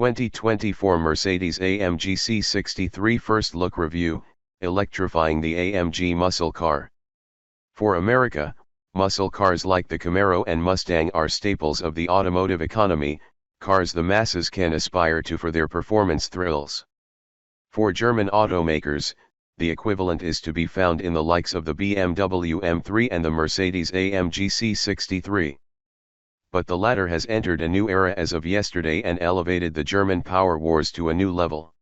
2024 Mercedes-AMG C63 First Look Review, Electrifying the AMG Muscle Car. For America, muscle cars like the Camaro and Mustang are staples of the automotive economy, cars the masses can aspire to for their performance thrills. For German automakers, the equivalent is to be found in the likes of the BMW M3 and the Mercedes-AMG C63. But the latter has entered a new era as of yesterday and elevated the German power wars to a new level.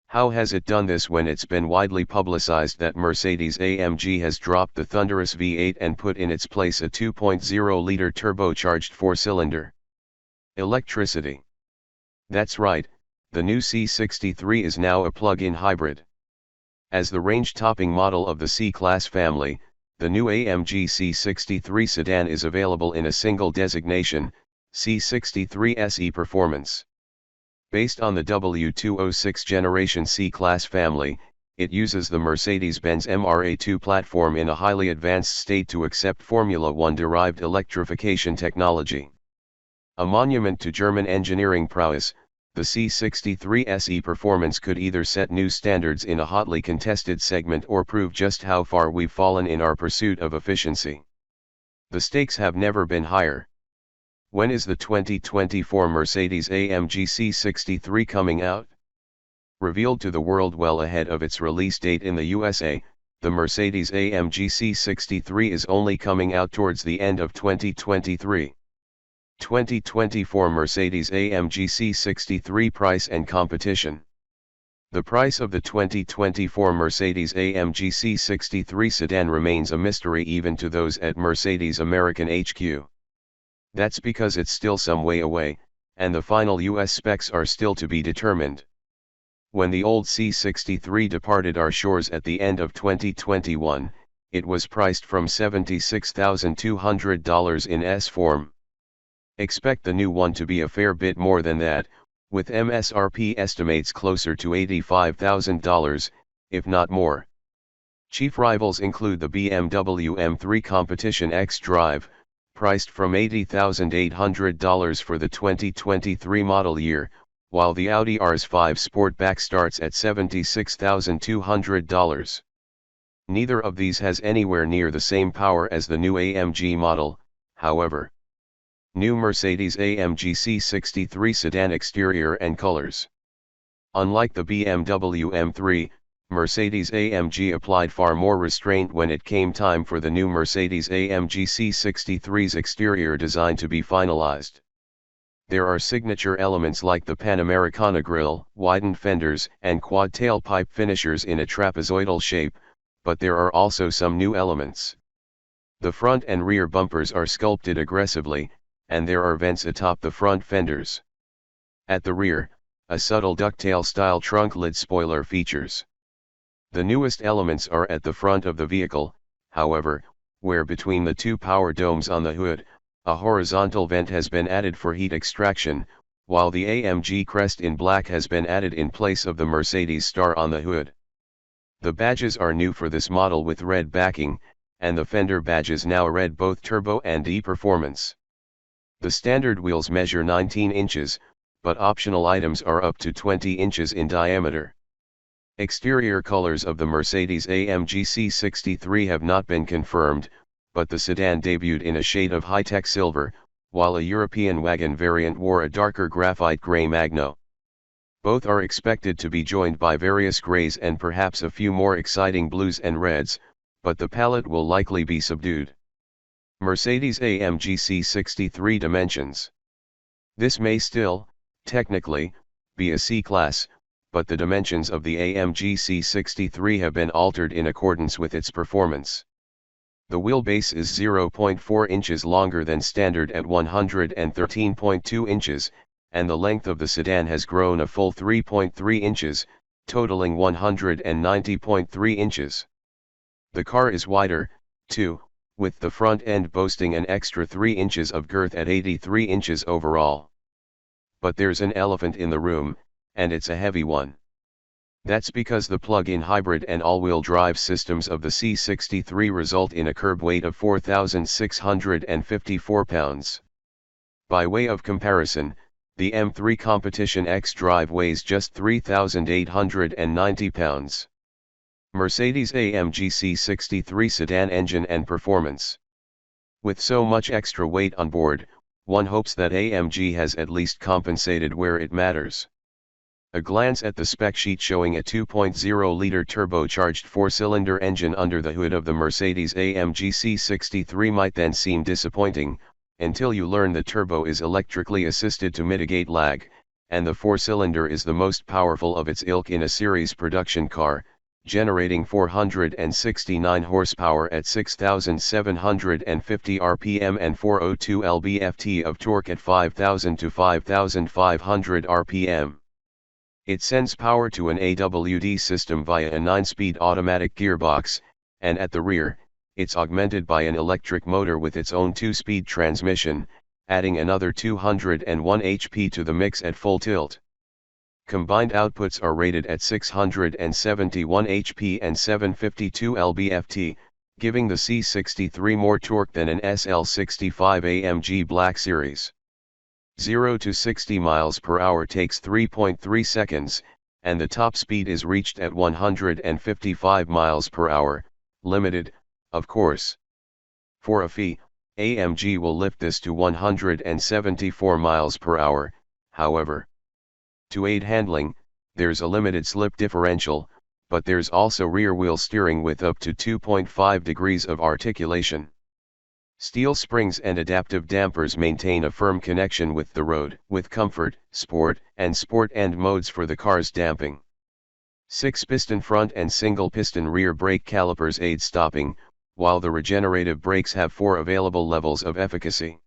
How has it done this when it's been widely publicized that Mercedes-AMG has dropped the thunderous V8 and put in its place a 2.0-liter turbocharged four-cylinder? Electricity. That's right, the new C63 is now a plug-in hybrid. As the range-topping model of the C-Class family, the new AMG C63 sedan is available in a single designation, C63 S E Performance. Based on the W206 generation C-Class family, it uses the Mercedes-Benz MRA2 platform in a highly advanced state to accept Formula One-derived electrification technology. A monument to German engineering prowess, the C63 SE Performance could either set new standards in a hotly contested segment or prove just how far we've fallen in our pursuit of efficiency. The stakes have never been higher. When is the 2024 Mercedes-AMG C63 coming out? Revealed to the world well ahead of its release date in the USA, the Mercedes-AMG C63 is only coming out towards the end of 2023. 2024 Mercedes-AMG C63 Price and Competition. The price of the 2024 Mercedes-AMG C63 sedan remains a mystery even to those at Mercedes-American HQ. That's because it's still some way away, and the final US specs are still to be determined. When the old C63 departed our shores at the end of 2021, it was priced from $76,200 in S form. Expect the new one to be a fair bit more than that, with MSRP estimates closer to $85,000, if not more. Chief rivals include the BMW M3 Competition X Drive, priced from $80,800 for the 2023 model year, while the Audi RS5 Sportback starts at $76,200. Neither of these has anywhere near the same power as the new AMG model, however. New Mercedes-AMG C63 sedan exterior and colors. Unlike the BMW M3, Mercedes-AMG applied far more restraint when it came time for the new Mercedes-AMG C63's exterior design to be finalized. There are signature elements like the Panamericana grille, widened fenders, and quad tailpipe finishers in a trapezoidal shape, but there are also some new elements. The front and rear bumpers are sculpted aggressively, and there are vents atop the front fenders. At the rear, a subtle ducktail-style trunk lid spoiler features. The newest elements are at the front of the vehicle, however, where between the two power domes on the hood, a horizontal vent has been added for heat extraction, while the AMG crest in black has been added in place of the Mercedes star on the hood. The badges are new for this model with red backing, and the fender badges now read both Turbo and E Performance. The standard wheels measure 19 inches, but optional items are up to 20 inches in diameter. Exterior colors of the Mercedes-AMG C63 have not been confirmed, but the sedan debuted in a shade of high-tech silver, while a European wagon variant wore a darker graphite gray magno. Both are expected to be joined by various grays and perhaps a few more exciting blues and reds, but the palette will likely be subdued. Mercedes-AMG C63 dimensions. This may still, technically, be a C-Class, but the dimensions of the AMG C63 have been altered in accordance with its performance. The wheelbase is 0.4 inches longer than standard at 113.2 inches, and the length of the sedan has grown a full 3.3 inches, totaling 190.3 inches. The car is wider, too, with the front end boasting an extra 3 inches of girth at 83 inches overall. But there's an elephant in the room, and it's a heavy one. That's because the plug-in hybrid and all-wheel drive systems of the C63 result in a curb weight of 4,654 pounds. By way of comparison, The M3 Competition X Drive weighs just 3,890 pounds. Mercedes-AMG C63 Sedan engine and performance. With so much extra weight on board, one hopes that AMG has at least compensated where it matters. A glance at the spec sheet showing a 2.0-liter turbocharged four-cylinder engine under the hood of the Mercedes-AMG C63 might then seem disappointing, until you learn the turbo is electrically assisted to mitigate lag, and the four-cylinder is the most powerful of its ilk in a series production car, generating 469 horsepower at 6,750 rpm and 402 lb-ft of torque at 5,000 to 5,500 rpm. It sends power to an AWD system via a 9-speed automatic gearbox, and at the rear, it's augmented by an electric motor with its own 2-speed transmission, adding another 201 HP to the mix at full tilt. Combined outputs are rated at 671 HP and 752 lb-ft, giving the C63 more torque than an SL65 AMG Black Series. 0 to 60 miles per hour takes 3.3 seconds, and the top speed is reached at 155 miles per hour, limited, of course. For a fee, AMG will lift this to 174 miles per hour, however. To aid handling, there's a limited slip differential, but there's also rear-wheel steering with up to 2.5 degrees of articulation. Steel springs and adaptive dampers maintain a firm connection with the road, with comfort, sport and modes for the car's damping. 6-piston front and single-piston rear brake calipers aid stopping, while the regenerative brakes have 4 available levels of efficacy.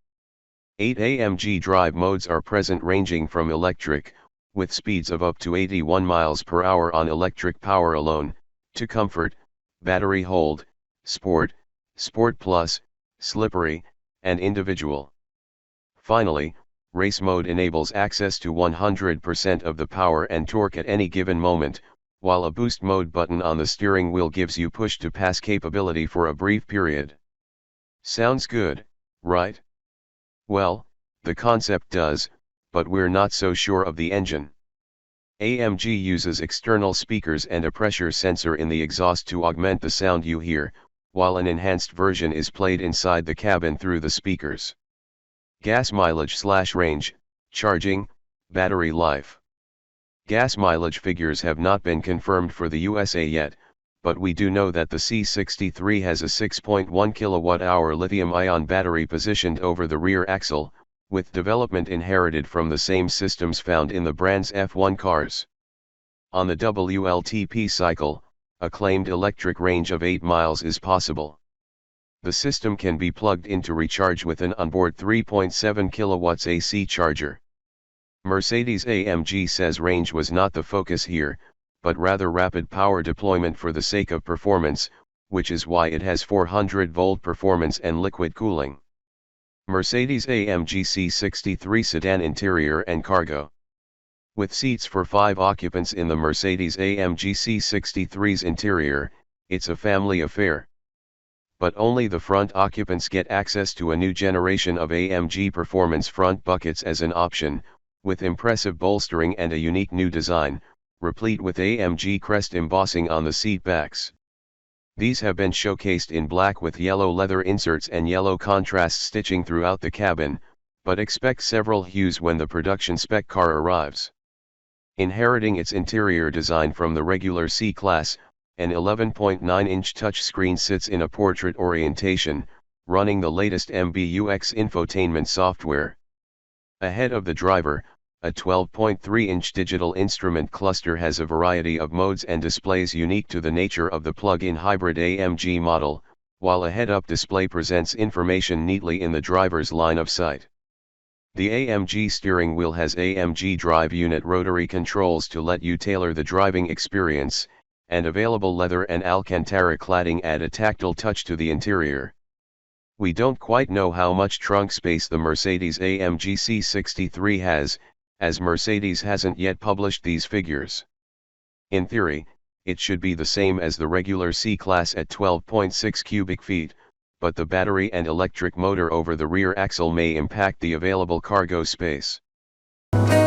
8 AMG drive modes are present, ranging from electric, with speeds of up to 81 miles per hour on electric power alone, to comfort, battery hold, sport, sport plus, slippery, and individual. Finally, race mode enables access to 100% of the power and torque at any given moment, while a boost mode button on the steering wheel gives you push-to-pass capability for a brief period. Sounds good, right? Well, the concept does, but we're not so sure of the engine. AMG uses external speakers and a pressure sensor in the exhaust to augment the sound you hear, while an enhanced version is played inside the cabin through the speakers. Gas mileage/range, charging, battery life. Gas mileage figures have not been confirmed for the USA yet, but we do know that the C63 has a 6.1 kWh lithium-ion battery positioned over the rear axle, with development inherited from the same systems found in the brand's F1 cars. On the WLTP cycle, a claimed electric range of 8 miles is possible. The system can be plugged in to recharge with an onboard 3.7 kW AC charger. Mercedes-AMG says range was not the focus here, but rather rapid power deployment for the sake of performance, which is why it has 400-volt performance and liquid cooling. Mercedes-AMG C63 Sedan interior and cargo. With seats for 5 occupants in the Mercedes-AMG C63's interior, it's a family affair. But only the front occupants get access to a new generation of AMG Performance front buckets as an option, with impressive bolstering and a unique new design, replete with AMG crest embossing on the seat backs. These have been showcased in black with yellow leather inserts and yellow contrast stitching throughout the cabin, but expect several hues when the production spec car arrives. Inheriting its interior design from the regular C-Class, an 11.9-inch touchscreen sits in a portrait orientation, running the latest MBUX infotainment software. Ahead of the driver, a 12.3-inch digital instrument cluster has a variety of modes and displays unique to the nature of the plug-in hybrid AMG model, while a head-up display presents information neatly in the driver's line of sight. The AMG steering wheel has AMG drive unit rotary controls to let you tailor the driving experience, and available leather and Alcantara cladding add a tactile touch to the interior. We don't quite know how much trunk space the Mercedes-AMG C63 has, as Mercedes hasn't yet published these figures. In theory, it should be the same as the regular C-Class at 12.6 cubic feet, but the battery and electric motor over the rear axle may impact the available cargo space. you.